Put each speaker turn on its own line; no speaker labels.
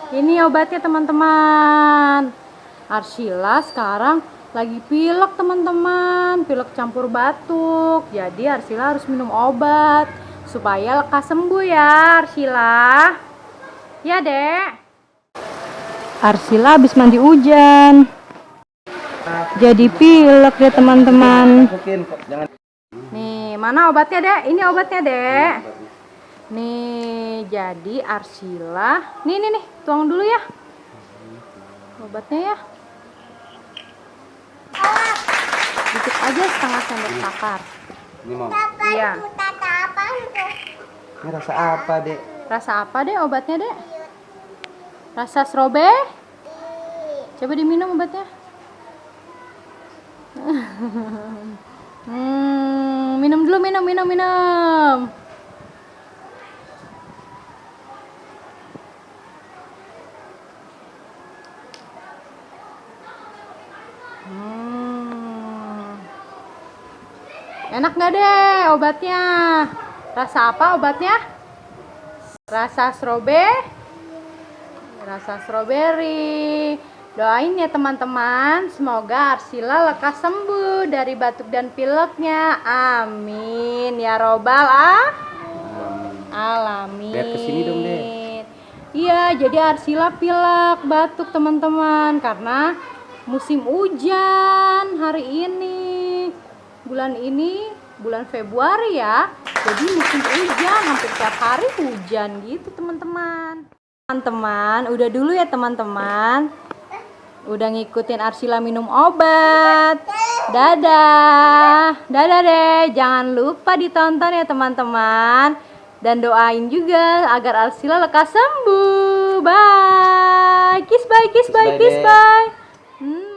Ini obatnya teman-teman. Arsila sekarang lagi pilek teman-teman, pilek campur batuk. Jadi Arsila harus minum obat supaya lekas sembuh ya Arsila. Ya Dek. Arsila habis mandi hujan. Jadi pilek ya teman-teman. Nih, mana obatnya Dek? Ini obatnya Dek. Nih, jadi Arsila. Nih, tuang dulu ya. Obatnya ya. Dikit aja, setengah sendok makan.
Ini mau.
Iya.
Ini rasa apa, Dek?
Rasa apa Dek obatnya Dek? Rasa strawberry? Coba diminum obatnya. Minum dulu, minum. Enak nggak deh obatnya? Rasa apa obatnya? Rasa strawberry. Rasa strawberry. Doain ya teman-teman, semoga Arsila lekas sembuh dari batuk dan pileknya. Amin ya robbal alamin.
Lihat kesini dong deh.
Iya, jadi Arsila pilek, batuk teman-teman karena musim hujan hari ini. Bulan Februari ya. Jadi musim hujan, hampir tiap hari hujan gitu teman-teman. Teman-teman, udah dulu ya teman-teman. Udah ngikutin Arsila minum obat. Dadah. Dadah deh. Jangan lupa ditonton ya teman-teman. Dan doain juga agar Arsila lekas sembuh. Bye. Kiss bye.